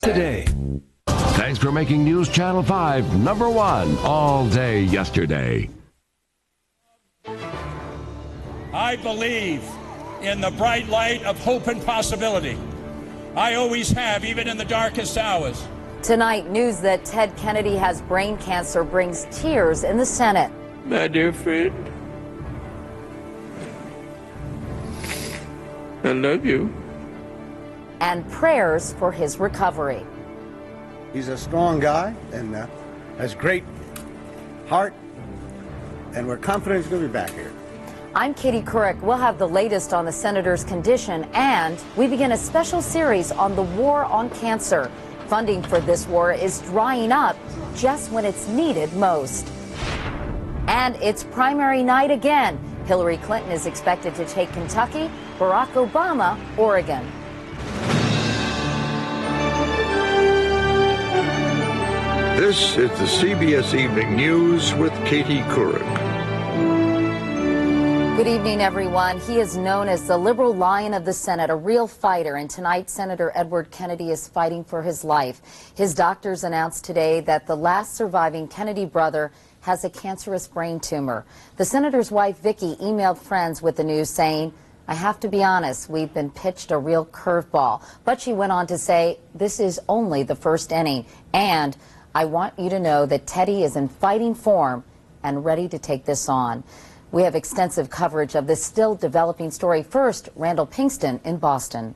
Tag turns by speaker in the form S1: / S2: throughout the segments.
S1: Today. Thanks for making News Channel 5 #1 all day yesterday.
S2: I believe in the bright light of hope and possibility. I always have, even in the darkest hours.
S3: Tonight, news that Ted Kennedy has brain cancer brings tears in the Senate.
S4: My dear friend, I love you.
S3: And prayers for his recovery.
S5: He's a strong guy and has great heart, and we're confident he's going to be back here.
S3: I'm Katie Couric. We'll have the latest on the senator's condition, and we begin a special series on the war on cancer. Funding for this war is drying up just when it's needed most. And it's primary night again. Hillary Clinton is expected to take Kentucky, Barack Obama, Oregon.
S6: This is the CBS Evening News with Katie Couric.
S3: Good evening, everyone. He is known as the liberal lion of the Senate, a real fighter, and tonight Senator Edward Kennedy is fighting for his life. His doctors announced today that the last surviving Kennedy brother has a cancerous brain tumor. The senator's wife, Vicki, emailed friends with the news saying, "I have to be honest, we've been pitched a real curveball." But she went on to say, "This is only the first inning, and I want you to know that Teddy is in fighting form and ready to take this on." We have extensive coverage of this still developing story. First, Randall Pinkston in Boston.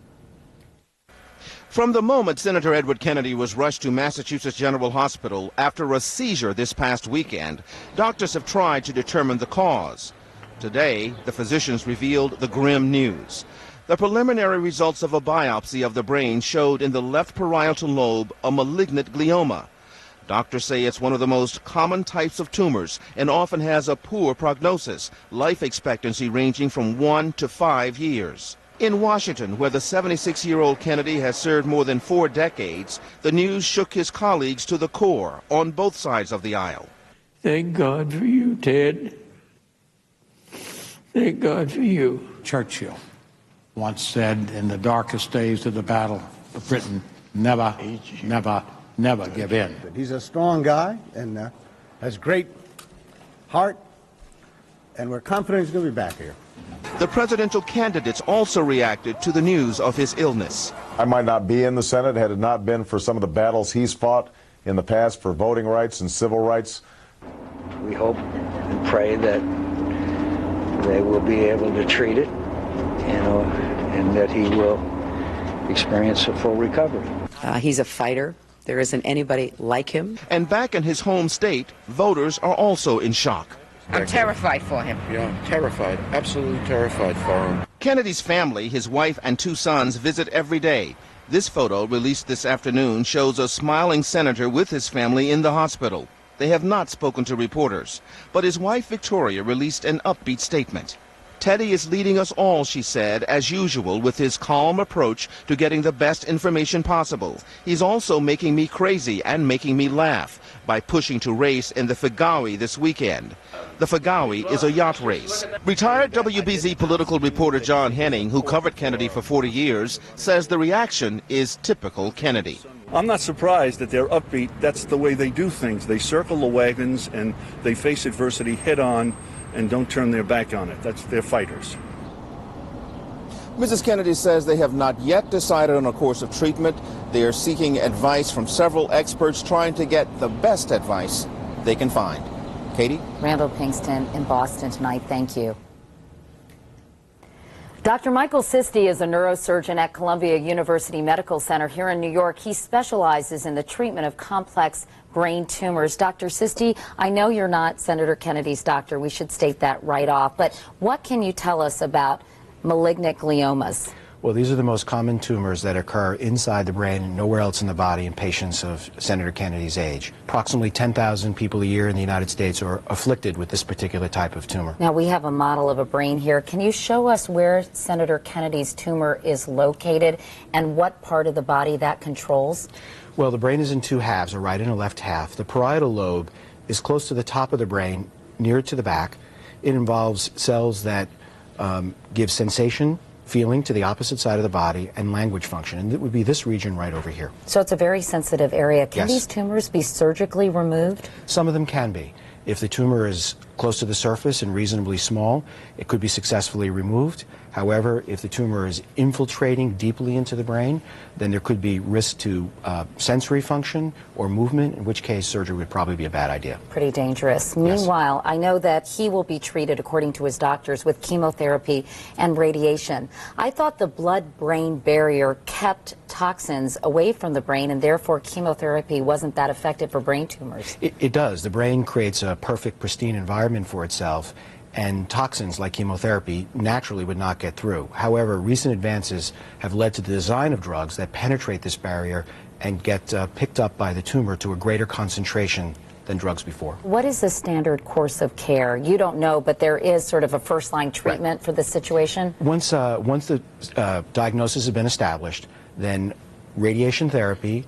S7: From the moment Senator Edward Kennedy was rushed to Massachusetts General Hospital after a seizure this past weekend, doctors have tried to determine the cause. Today, the physicians revealed the grim news. The preliminary results of a biopsy of the brain showed in the left parietal lobe a malignant glioma. Doctors say it's one of the most common types of tumors and often has a poor prognosis, life expectancy ranging from 1 to 5 years. In Washington, where the 76-year-old Kennedy has served more than 4 decades, the news shook his colleagues to the core on both sides of the aisle.
S4: Thank God for you, Ted. Thank God for you.
S8: Churchill once said, in the darkest days of the battle of Britain, never give in.
S5: He's a strong guy and has great heart, and we're confident he's going to be back here.
S7: The presidential candidates also reacted to the news of his illness.
S9: I might not be in the Senate had it not been for some of the battles he's fought in the past for voting rights and civil rights.
S10: We hope and pray that they will be able to treat it, and that he will experience a full recovery.
S11: He's a fighter. There isn't anybody like him.
S7: And back in his home state, voters are also in shock.
S11: I'm terrified for him.
S4: Yeah, terrified, absolutely terrified for him.
S7: Kennedy's family, his wife and 2 sons, visit every day. This photo, released this afternoon, shows a smiling senator with his family in the hospital. They have not spoken to reporters, but his wife Victoria released an upbeat statement. "Teddy is leading us all," she said, as usual, with his calm approach to getting the best information possible. "He's also making me crazy and making me laugh by pushing to race in the Fagawi this weekend." The Fagawi is a yacht race. Retired WBZ political reporter John Henning, who covered Kennedy for 40 years, says the reaction is typical Kennedy.
S12: I'm not surprised that they're upbeat. That's the way they do things. They circle the wagons and they face adversity head on and don't turn their back on it. They're fighters.
S7: Mrs. Kennedy says they have not yet decided on a course of treatment. They are seeking advice from several experts, trying to get the best advice they can find. Katie?
S3: Randall Pinkston in Boston tonight. Thank you. Dr. Michael Sisti is a neurosurgeon at Columbia University Medical Center here in New York. He specializes in the treatment of complex brain tumors. Dr. Sisti, I know you're not Senator Kennedy's doctor. We should state that right off. But what can you tell us about malignant gliomas?
S13: Well, these are the most common tumors that occur inside the brain and nowhere else in the body in patients of Senator Kennedy's age. Approximately 10,000 people a year in the United States are afflicted with this particular type of tumor.
S3: Now, we have a model of a brain here. Can you show us where Senator Kennedy's tumor is located and what part of the body that controls?
S13: Well, the brain is in 2 halves, a right and a left half. The parietal lobe is close to the top of the brain, near to the back. It involves cells that give sensation, feeling to the opposite side of the body, and language function. And it would be this region right over here.
S3: So it's a very sensitive area. Can
S13: Yes.
S3: these tumors be surgically removed?
S13: Some of them can be. If the tumor is close to the surface and reasonably small, it could be successfully removed. However, if the tumor is infiltrating deeply into the brain, then there could be risk to sensory function or movement, in which case surgery would probably be a bad idea.
S3: Pretty dangerous. Meanwhile, I know that he will be treated, according to his doctors, with chemotherapy and radiation. I thought the blood-brain barrier kept toxins away from the brain, and therefore chemotherapy wasn't that effective for brain tumors.
S13: It does. The brain creates a perfect, pristine environment for itself, and toxins like chemotherapy naturally would not get through. However, recent advances have led to the design of drugs that penetrate this barrier and get picked up by the tumor to a greater concentration than drugs before.
S3: What is the standard course of care? You don't know, but there is sort of a first-line treatment for this situation?
S13: Once the diagnosis has been established, then radiation therapy,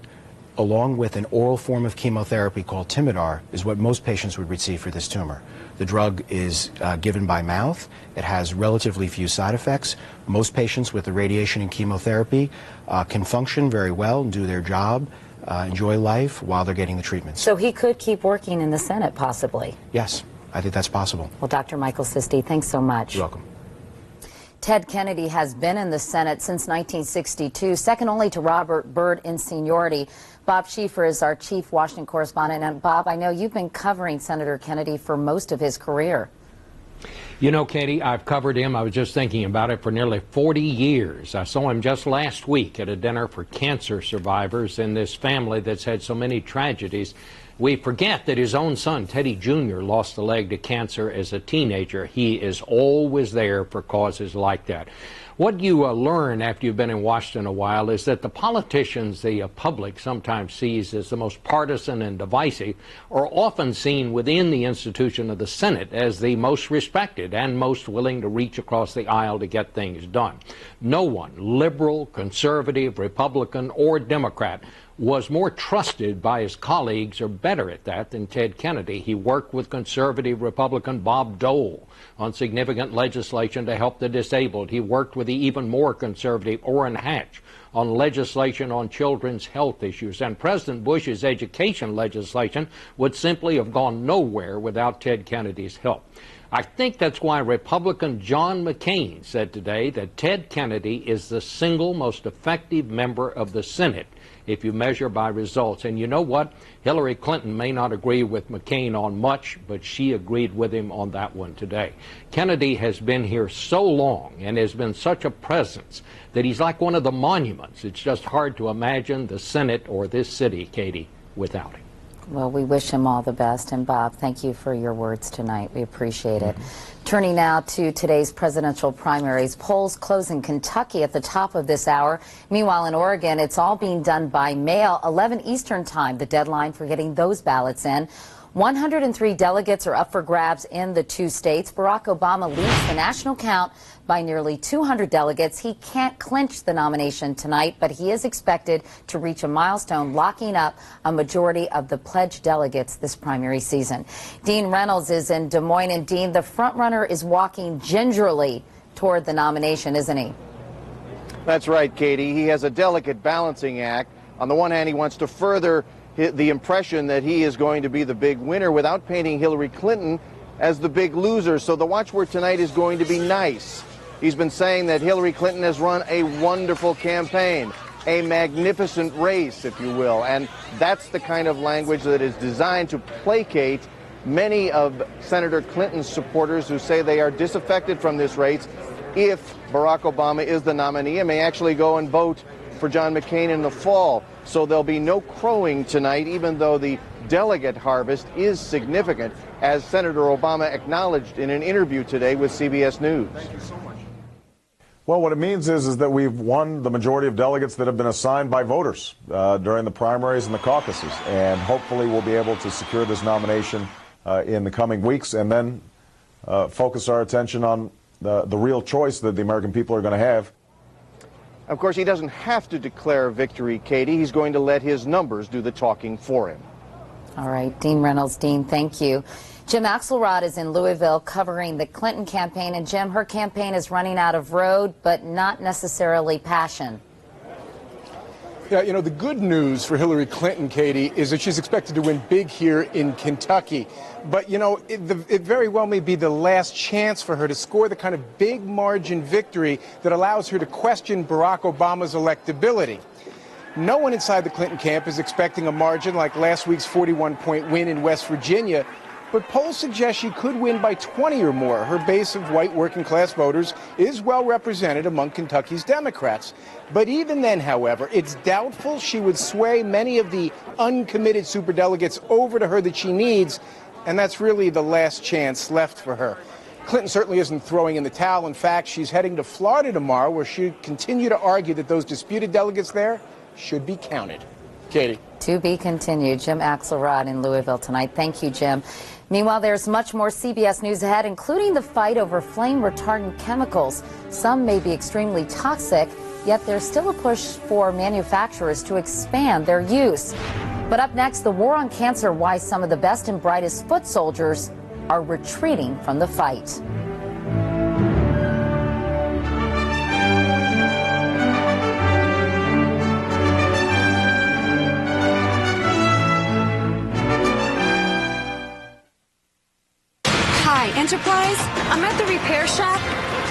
S13: along with an oral form of chemotherapy called Timidar, is what most patients would receive for this tumor. The drug is given by mouth. It has relatively few side effects. Most patients with the radiation and chemotherapy can function very well and do their job, enjoy life while they're getting the treatment.
S3: So he could keep working in the Senate, possibly?
S13: Yes, I think that's possible.
S3: Well, Dr. Michael Sisti, thanks so much.
S13: You're welcome.
S3: Ted Kennedy has been in the Senate since 1962, second only to Robert Byrd in seniority. Bob Schieffer is our chief Washington correspondent. And Bob, I know you've been covering Senator Kennedy for most of his career.
S14: You know, Katie, I've covered him. I was just thinking about it for nearly 40 years. I saw him just last week at a dinner for cancer survivors in this family that's had so many tragedies. We forget that his own son, Teddy Jr., lost a leg to cancer as a teenager. He is always there for causes like that. What you learn after you've been in Washington a while is that the politicians the public sometimes sees as the most partisan and divisive are often seen within the institution of the Senate as the most respected and most willing to reach across the aisle to get things done. No one, liberal, conservative, Republican, or Democrat, was more trusted by his colleagues or better at that than Ted Kennedy. He worked with conservative Republican Bob Dole on significant legislation to help the disabled. He worked with the even more conservative Orrin Hatch on legislation on children's health issues. And President Bush's education legislation would simply have gone nowhere without Ted Kennedy's help. I think that's why Republican John McCain said today that Ted Kennedy is the single most effective member of the Senate if you measure by results. And you know what? Hillary Clinton may not agree with McCain on much, but she agreed with him on that one today. Kennedy has been here so long and has been such a presence that he's like one of the monuments. It's just hard to imagine the Senate or this city, Katie, without him.
S3: Well, we wish him all the best. And Bob, thank you for your words tonight. We appreciate it. Turning now to today's presidential primaries. Polls close in Kentucky at the top of this hour. Meanwhile, in Oregon, it's all being done by mail, 11 Eastern time, the deadline for getting those ballots in. 103 delegates are up for grabs in the two states. Barack Obama leads the national count by nearly 200 delegates. He can't clinch the nomination tonight, but he is expected to reach a milestone, locking up a majority of the pledged delegates this primary season. Dean Reynolds is in Des Moines, and Dean, the frontrunner is walking gingerly toward the nomination, isn't he?
S7: That's right, Katie. He has a delicate balancing act. On the one hand, he wants to further the impression that he is going to be the big winner without painting Hillary Clinton as the big loser. So the watchword tonight is going to be nice. He's been saying that Hillary Clinton has run a wonderful campaign, a magnificent race, if you will. And that's the kind of language that is designed to placate many of Senator Clinton's supporters who say they are disaffected from this race if Barack Obama is the nominee and may actually go and vote for John McCain in the fall. So there'll be no crowing tonight, even though the delegate harvest is significant, as Senator Obama acknowledged in an interview today with CBS News.
S9: Thank you so much. Well, what it means is that we've won the majority of delegates that have been assigned by voters during the primaries and the caucuses, and hopefully we'll be able to secure this nomination in the coming weeks and then focus our attention on the real choice that the American people are going to have.
S7: Of course, he doesn't have to declare victory, Katie. He's going to let his numbers do the talking for him.
S3: All right, Dean Reynolds. Dean, thank you. Jim Axelrod is in Louisville covering the Clinton campaign. And Jim, her campaign is running out of road, but not necessarily passion.
S15: Yeah, you know, the good news for Hillary Clinton, Katie, is that she's expected to win big here in Kentucky. But, you know, it very well may be the last chance for her to score the kind of big margin victory that allows her to question Barack Obama's electability. No one inside the Clinton camp is expecting a margin like last week's 41-point win in West Virginia, but polls suggest she could win by 20 or more. Her base of white working-class voters is well represented among Kentucky's Democrats. But even then, however, it's doubtful she would sway many of the uncommitted superdelegates over to her that she needs, and that's really the last chance left for her. Clinton certainly isn't throwing in the towel. In fact, she's heading to Florida tomorrow, where she'll continue to argue that those disputed delegates there should be counted. Katie.
S3: To be continued. Jim Axelrod in Louisville tonight. Thank you, Jim. Meanwhile, there's much more CBS News ahead, including the fight over flame retardant chemicals. Some may be extremely toxic, yet there's still a push for manufacturers to expand their use. But up next, the war on cancer, why some of the best and brightest foot soldiers are retreating from the fight.
S16: Enterprise, I'm at the repair shop,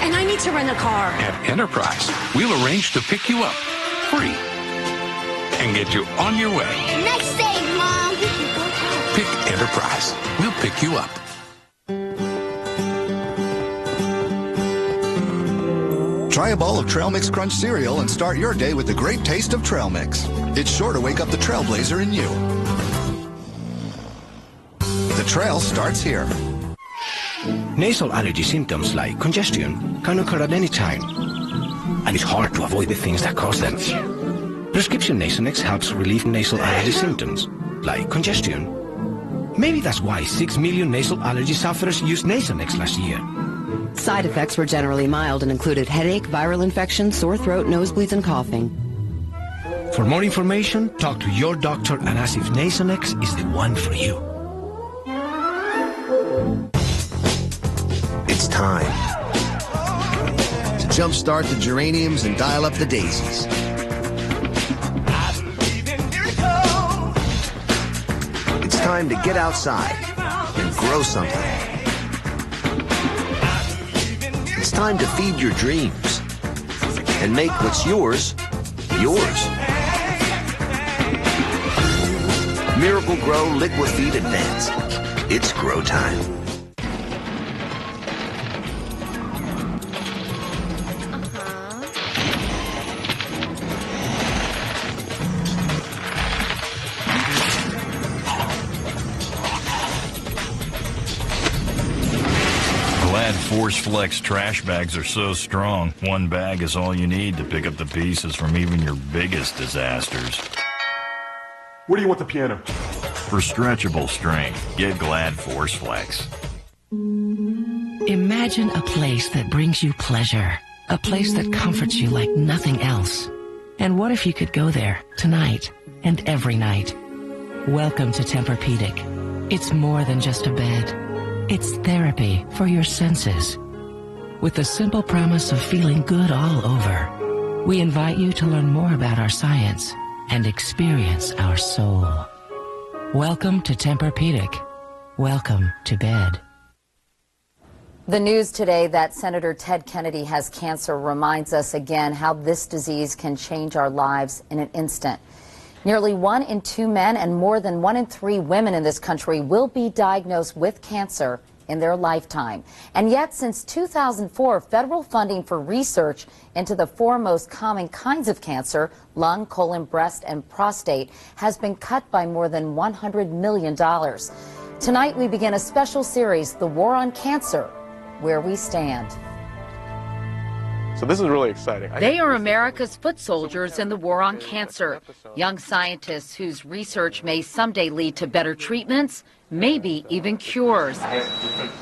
S16: and I need to rent a car.
S17: At Enterprise, we'll arrange to pick you up free and get you on your way.
S16: Next day, Mom.
S17: Pick Enterprise. We'll pick you up.
S18: Try a bowl of Trail Mix Crunch cereal and start your day with the great taste of Trail Mix. It's sure to wake up the Trailblazer in you. The trail starts here.
S19: Nasal allergy symptoms like congestion can occur at any time, and it's hard to avoid the things that cause them. Prescription Nasonex helps relieve nasal allergy symptoms, like congestion. Maybe that's why 6 million nasal allergy sufferers used Nasonex last year.
S11: Side effects were generally mild and included headache, viral infection, sore throat, nosebleeds, and coughing.
S19: For more information, talk to your doctor and ask if Nasonex is the one for you.
S20: It's time to jumpstart the geraniums and dial up the daisies. It's time to get outside and grow something. It's time to feed your dreams and make what's yours, yours. Miracle Grow Liquifeed Advance. It's grow time.
S21: Force Flex trash bags are so strong, one bag is all you need to pick up the pieces from even your biggest disasters.
S9: Where do you want the piano?
S21: For stretchable strength, get Glad Force Flex.
S22: Imagine a place that brings you pleasure, a place that comforts you like nothing else. And what if you could go there tonight and every night? Welcome to Tempur-Pedic. It's more than just a bed. It's therapy for your senses. With the simple promise of feeling good all over, we invite you to learn more about our science and experience our soul. Welcome to Tempur-Pedic. Welcome to bed.
S3: The news today that Senator Ted Kennedy has cancer reminds us again how this disease can change our lives in an instant. Nearly 1 in 2 men and more than 1 in 3 women in this country will be diagnosed with cancer in their lifetime. And yet, since 2004, federal funding for research into the 4 most common kinds of cancer, lung, colon, breast, and prostate, has been cut by more than $100 million. Tonight, we begin a special series, The War on Cancer, Where We Stand.
S15: So this is really exciting.
S3: They are America's foot soldiers in the war on cancer. Young scientists whose research may someday lead to better treatments, maybe even cures.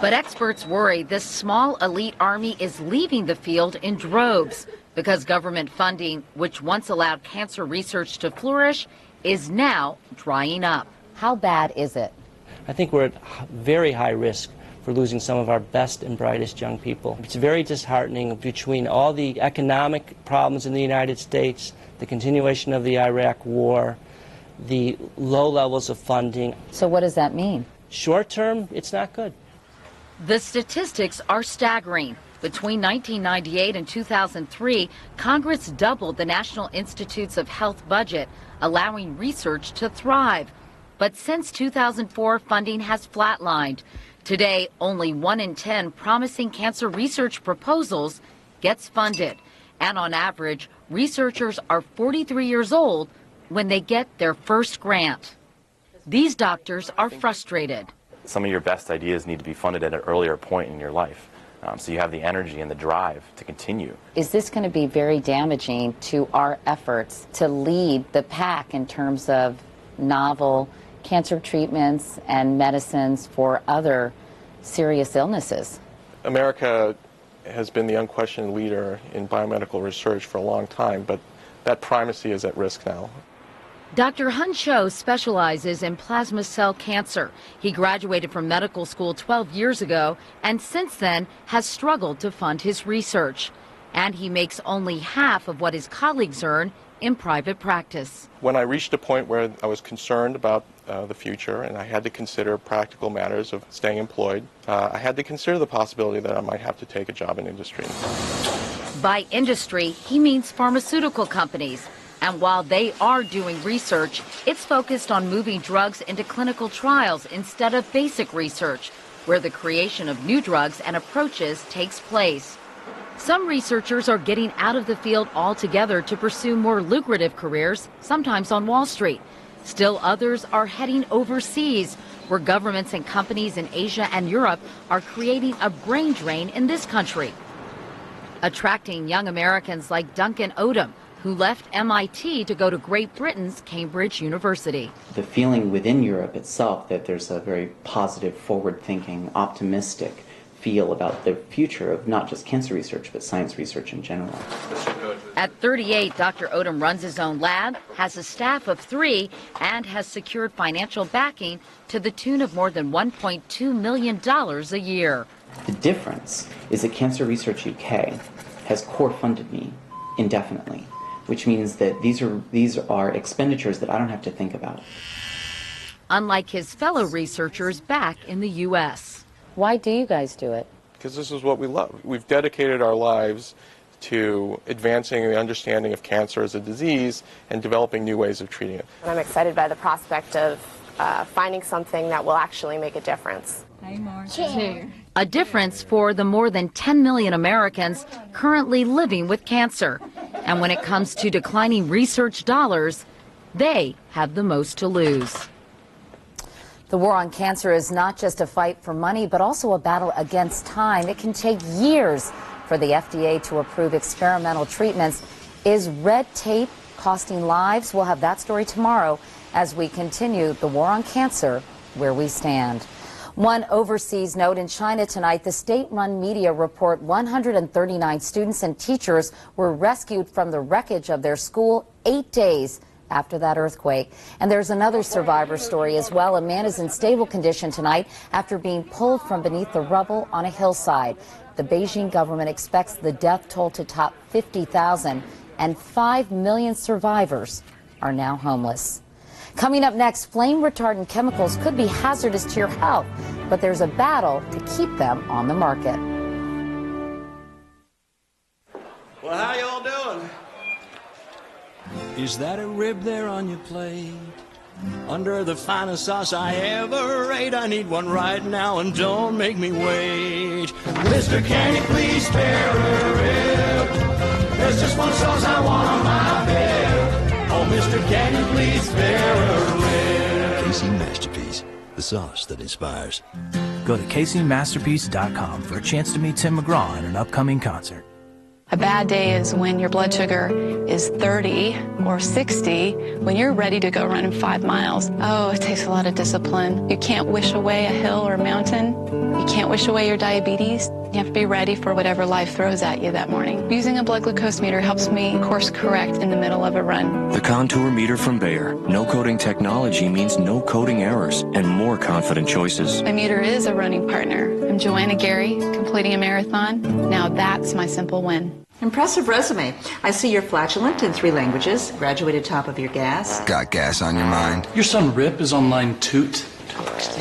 S3: But experts worry this small elite army is leaving the field in droves because government funding, which once allowed cancer research to flourish, is now drying up. How bad is it?
S1: I think we're at very high risk for losing some of our best and brightest young people. It's very disheartening between all the economic problems in the United States, the continuation of the Iraq War, the low levels of funding.
S3: So what does that mean?
S1: Short term, it's not good.
S2: The statistics are staggering. Between 1998 and 2003, Congress doubled the National Institutes of Health budget, allowing research to thrive. But since 2004, funding has flatlined. Today, only 1 in 10 promising cancer research proposals gets funded. And on average, researchers are 43 years old when they get their first grant. These doctors are frustrated.
S23: Some of your best ideas need to be funded at an earlier point in your life, so you have the energy and the drive to continue.
S3: Is this going to be very damaging to our efforts to lead the pack in terms of novel cancer treatments and medicines for other serious illnesses?
S24: America has been the unquestioned leader in biomedical research for a long time, but that primacy is at risk now.
S2: Dr. Hun Cho specializes in plasma cell cancer. He graduated from medical school 12 years ago and since then has struggled to fund his research. And he makes only half of what his colleagues earn in private practice.
S24: When I reached a point where I was concerned about the future and I had to consider practical matters of staying employed, I had to consider the possibility that I might have to take a job in industry.
S2: By industry, he means pharmaceutical companies. And while they are doing research, it's focused on moving drugs into clinical trials instead of basic research, where the creation of new drugs and approaches takes place. Some researchers are getting out of the field altogether to pursue more lucrative careers, sometimes on Wall Street. Still others are heading overseas, where governments and companies in Asia and Europe are creating a brain drain in this country, attracting young Americans like Duncan Odom, who left MIT to go to Great Britain's Cambridge University.
S25: The feeling within Europe itself that there's a very positive, forward-thinking, optimistic feel about the future of not just cancer research, but science research in general.
S2: At 38, Dr. Odom runs his own lab, has a staff of 3, and has secured financial backing to the tune of more than $1.2 million a year.
S25: The difference is that Cancer Research UK has core funded me indefinitely, which means that these are expenditures that I don't have to think about.
S2: Unlike his fellow researchers back in the U.S.
S3: Why do you guys do it?
S24: Because this is what we love. We've dedicated our lives to advancing the understanding of cancer as a disease and developing new ways of treating it.
S26: I'm excited by the prospect of finding something that will actually make a difference.
S2: A difference for the more than 10 million Americans currently living with cancer. And when it comes to declining research dollars, they have the most to lose.
S3: The war on cancer is not just a fight for money, but also a battle against time. It can take years for the FDA to approve experimental treatments. Is red tape costing lives? We'll have that story tomorrow as we continue the war on cancer, where we stand. One overseas note: in China tonight, the state-run media report 139 students and teachers were rescued from the wreckage of their school 8 days after that earthquake. And there's another survivor story as well. A man is in stable condition tonight after being pulled from beneath the rubble on a hillside. The Beijing government expects the death toll to top 50,000, and 5 million survivors are now homeless. Coming up next, flame-retardant chemicals could be hazardous to your health, but there's a battle to keep them on the market.
S27: Well, how y'all doing? Is that a rib there on your plate? Under the finest sauce I ever ate. I need one right now and don't make me wait. Mister, can you please spare a rib? There's just one sauce I want on my bed. Oh, mister, can you please spare a rib?
S28: KC Masterpiece, the sauce that inspires.
S29: Go to KCMasterpiece.com for a chance to meet Tim McGraw at an upcoming concert.
S30: A bad day is when your blood sugar is 30 or 60, when you're ready to go running 5 miles. Oh, it takes a lot of discipline. You can't wish away a hill or a mountain. You can't wish away your diabetes. You have to be ready for whatever life throws at you that morning. Using a blood glucose meter helps me course correct in the middle of a run.
S4: The Contour Meter from Bayer. No coding technology means no coding errors and more confident choices.
S30: My meter is a running partner. I'm Joanna Gary, completing a marathon. Now that's my simple win.
S5: Impressive resume. I see you're flatulent in 3 languages, graduated top of your gas.
S6: Got gas on your mind?
S7: Your son Rip is on line toot.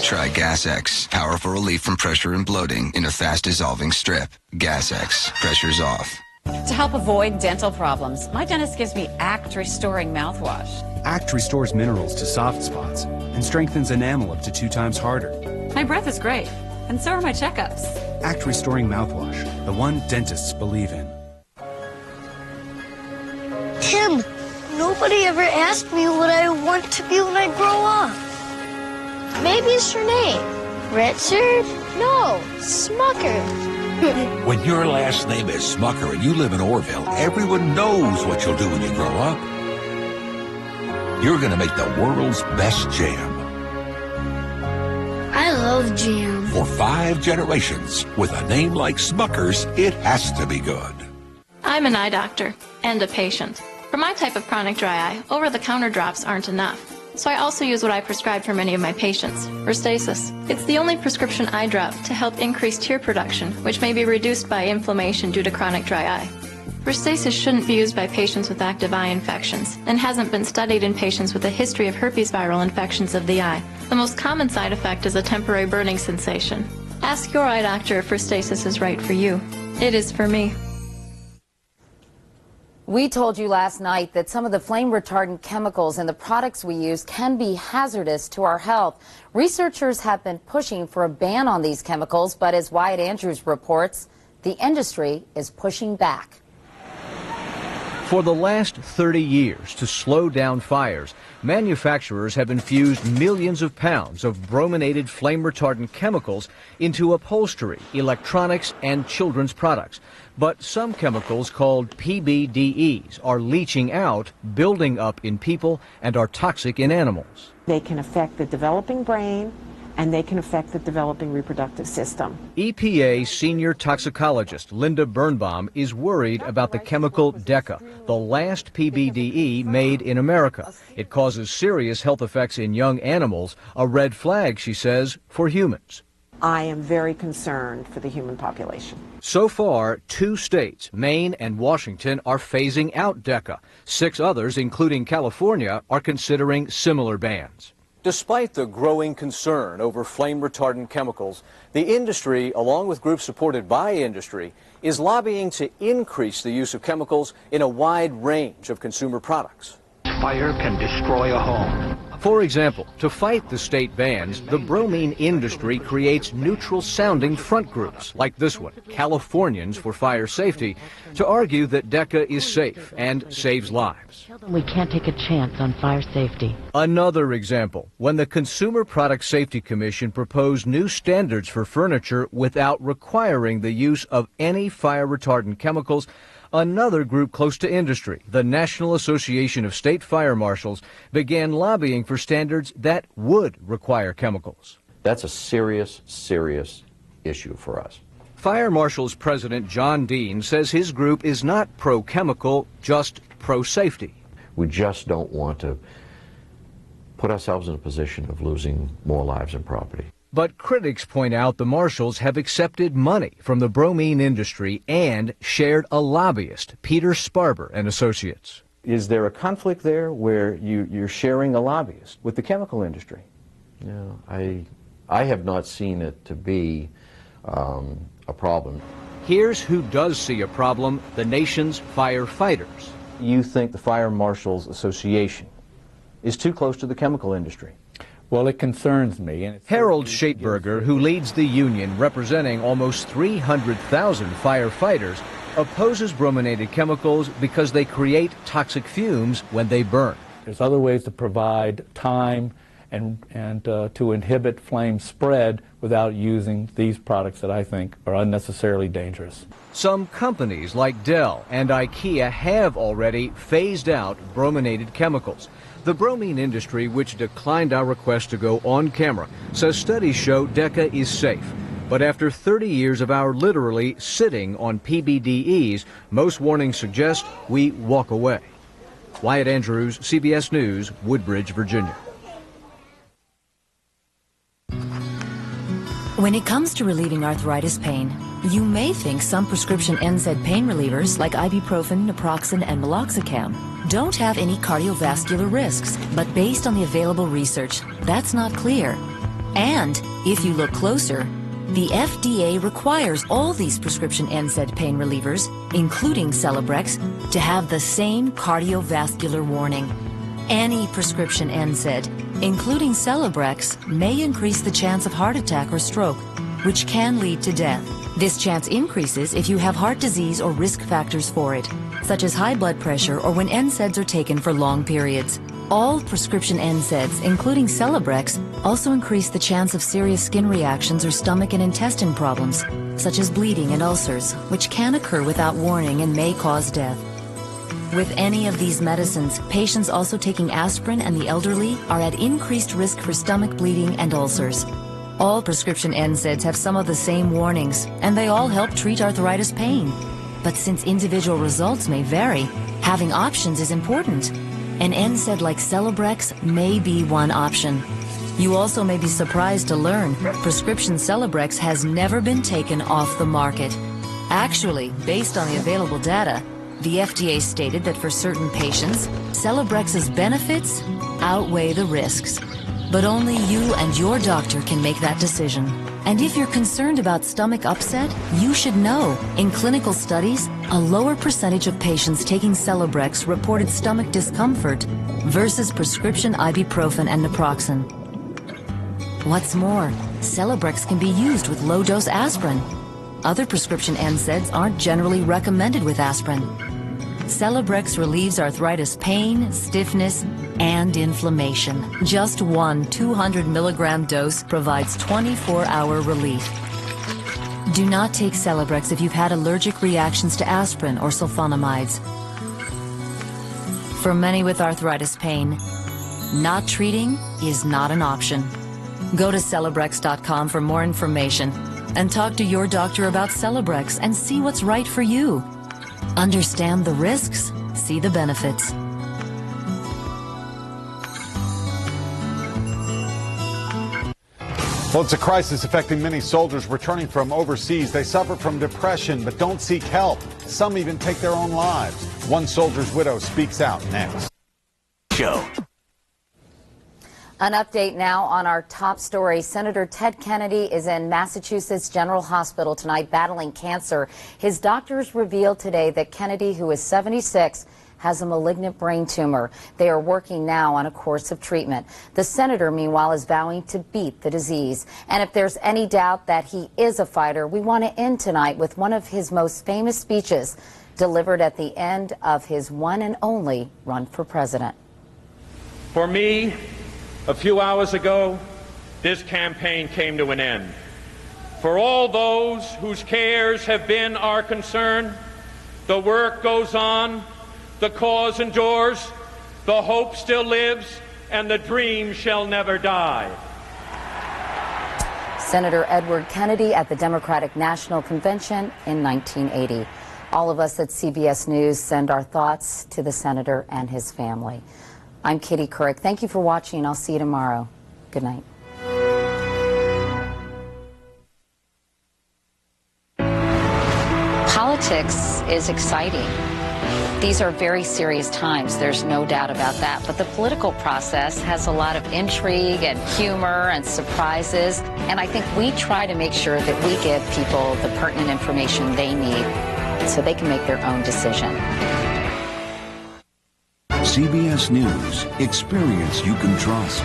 S6: Try Gas X. Powerful relief from pressure and bloating in a fast-dissolving strip. Gas X. Pressure's off.
S8: To help avoid dental problems, my dentist gives me Act Restoring mouthwash.
S10: Act restores minerals to soft spots and strengthens enamel up to 2 times harder.
S8: My breath is great, and so are my checkups.
S10: Act Restoring mouthwash, the one dentists believe in.
S12: Tim, nobody ever asked me what I want to be when I grow up. Maybe it's your name. Richard? No, Smucker.
S28: When your last name is Smucker and you live in Orville, everyone knows what you'll do when you grow up. You're going to make the world's best jam.
S12: I love jam.
S28: For 5 generations, with a name like Smucker's, it has to be good.
S30: I'm an eye doctor and a patient. For my type of chronic dry eye, over-the-counter drops aren't enough. So I also use what I prescribe for many of my patients, Restasis. It's the only prescription eye drop to help increase tear production, which may be reduced by inflammation due to chronic dry eye. Restasis shouldn't be used by patients with active eye infections and hasn't been studied in patients with a history of herpes viral infections of the eye. The most common side effect is a temporary burning sensation. Ask your eye doctor if Restasis is right for you. It is for me.
S3: We told you last night that some of the flame retardant chemicals in the products we use can be hazardous to our health. Researchers have been pushing for a ban on these chemicals, but as Wyatt Andrews reports, the industry is pushing back.
S13: For the last 30 years, to slow down fires, manufacturers have infused millions of pounds of brominated flame retardant chemicals into upholstery, electronics, and children's products. But some chemicals called PBDEs are leaching out, building up in people, and are toxic in animals.
S14: They can affect the developing brain, and they can affect the developing reproductive system.
S13: EPA senior toxicologist Linda Birnbaum is worried about the chemical DECA, the last PBDE made in America. It causes serious health effects in young animals, a red flag, she says, for humans.
S14: I am very concerned for the human population.
S13: So far, 2 states, Maine and Washington, are phasing out DECA. 6 others, including California, are considering similar bans. Despite the growing concern over flame retardant chemicals, the industry, along with groups supported by industry, is lobbying to increase the use of chemicals in a wide range of consumer products.
S16: Fire can destroy a home.
S13: For example, to fight the state bans, the bromine industry creates neutral-sounding front groups, like this one, Californians for Fire Safety, to argue that DECA is safe and saves lives.
S31: We can't take a chance on fire safety.
S13: Another example, when the Consumer Product Safety Commission proposed new standards for furniture without requiring the use of any fire-retardant chemicals, another group close to industry, the National Association of State Fire Marshals, began lobbying for standards that would require chemicals.
S32: That's a serious, serious issue for us.
S13: Fire Marshals President John Dean says his group is not pro-chemical, just pro-safety.
S32: We just don't want to put ourselves in a position of losing more lives and property.
S13: But critics point out the marshals have accepted money from the bromine industry and shared a lobbyist, Peter Sparber and Associates.
S32: Is there a conflict there where you're sharing a lobbyist with the chemical industry? No, I have not seen it to be a problem.
S13: Here's who does see a problem, the nation's firefighters.
S32: You think the Fire Marshals Association is too close to the chemical industry?
S33: Well, it concerns me. And
S13: Harold Schaetberger, who leads the union representing almost 300,000 firefighters, opposes brominated chemicals because they create toxic fumes when they burn.
S33: There's other ways to provide time and to inhibit flame spread without using these products that I think are unnecessarily dangerous.
S13: Some companies like Dell and IKEA have already phased out brominated chemicals. The bromine industry, which declined our request to go on camera, says studies show DECA is safe. But after 30 years of our literally sitting on PBDEs, most warnings suggest we walk away. Wyatt Andrews, CBS News, Woodbridge, Virginia.
S1: When it comes to relieving arthritis pain, you may think some prescription NSAID pain relievers like ibuprofen, naproxen, and meloxicam don't have any cardiovascular risks, but based on the available research, that's not clear. And if you look closer, the FDA requires all these prescription NSAID pain relievers, including Celebrex, to have the same cardiovascular warning. Any prescription NSAID, including Celebrex, may increase the chance of heart attack or stroke, which can lead to death. This chance increases if you have heart disease or risk factors for it, such as high blood pressure or when NSAIDs are taken for long periods. All prescription NSAIDs, including Celebrex, also increase the chance of serious skin reactions or stomach and intestine problems, such as bleeding and ulcers, which can occur without warning and may cause death. With any of these medicines, patients also taking aspirin and the elderly are at increased risk for stomach bleeding and ulcers. All prescription NSAIDs have some of the same warnings, and they all help treat arthritis pain. But since individual results may vary, having options is important. An NSAID like Celebrex may be one option. You also may be surprised to learn prescription Celebrex has never been taken off the market. Actually, based on the available data, the FDA stated that for certain patients, Celebrex's benefits outweigh the risks. But only you and your doctor can make that decision. And if you're concerned about stomach upset, you should know. In clinical studies, a lower percentage of patients taking Celebrex reported stomach discomfort versus prescription ibuprofen and naproxen. What's more, Celebrex can be used with low-dose aspirin. Other prescription NSAIDs aren't generally recommended with aspirin. Celebrex relieves arthritis pain, stiffness, and inflammation. Just one 200 milligram dose provides 24-hour relief. Do not take Celebrex if you've had allergic reactions to aspirin or sulfonamides. For many with arthritis pain, not treating is not an option. Go to Celebrex.com for more information and talk to your doctor about Celebrex and see what's right for you. Understand the risks, see the benefits.
S9: Well, it's a crisis affecting many soldiers returning from overseas. They suffer from depression but don't seek help. Some even take their own lives. One soldier's widow speaks out next.
S6: Show.
S3: An update now on our top story. Senator Ted Kennedy is in Massachusetts General Hospital tonight battling cancer. His doctors revealed today that Kennedy, who is 76, has a malignant brain tumor. They are working now on a course of treatment. The senator, meanwhile, is vowing to beat the disease. And if there's any doubt that he is a fighter, we want to end tonight with one of his most famous speeches delivered at the end of his one and only run for president.
S11: For me, a few hours ago, this campaign came to an end. For all those whose cares have been our concern, the work goes on, the cause endures, the hope still lives, and the dream shall never die.
S3: Senator Edward Kennedy at the Democratic National Convention in 1980. All of us at CBS News send our thoughts to the senator and his family. I'm Kitty Couric. Thank you for watching. I'll see you tomorrow. Good night. Politics is exciting. These are very serious times. There's no doubt about that. But the political process has a lot of intrigue and humor and surprises. And I think we try to make sure that we give people the pertinent information they need so they can make their own decision.
S15: CBS News. Experience you can trust.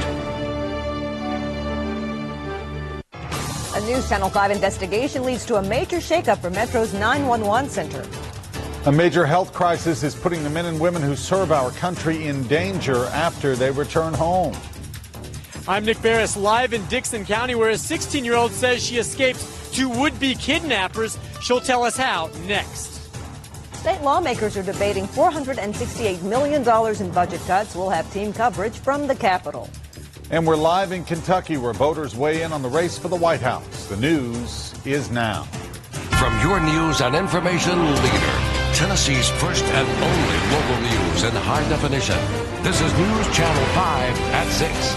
S17: A new Channel 5 investigation leads to a major shakeup for Metro's 911 center.
S9: A major health crisis is putting the men and women who serve our country in danger after they return home.
S18: I'm Nick Ferris, live in Dixon County, where a 16-year-old says she escaped two would-be kidnappers. She'll tell us how next.
S17: State lawmakers are debating $468 million in budget cuts. We'll have team coverage from the Capitol.
S9: And we're live in Kentucky where voters weigh in on the race for the White House. The news is now.
S28: From your news and information leader, Tennessee's first and only local news in high definition. This is News Channel 5 at 6.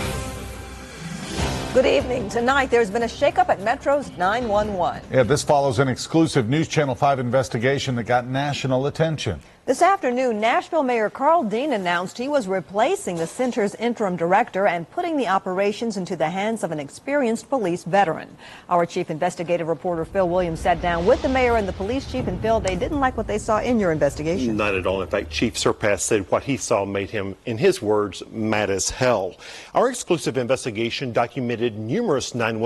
S17: Good evening. Tonight, there's been a shakeup at Metro's 911.
S9: Yeah, this follows an exclusive News Channel 5 investigation that got national attention.
S17: This afternoon, Nashville Mayor Carl Dean announced he was replacing the center's interim director and putting the operations into the hands of an experienced police veteran. Our chief investigative reporter Phil Williams sat down with the mayor and the police chief, and Phil, they didn't like what they saw in your investigation.
S2: Not at all. In fact, Chief Surpass said what he saw made him, in his words, mad as hell. Our exclusive investigation documented numerous 911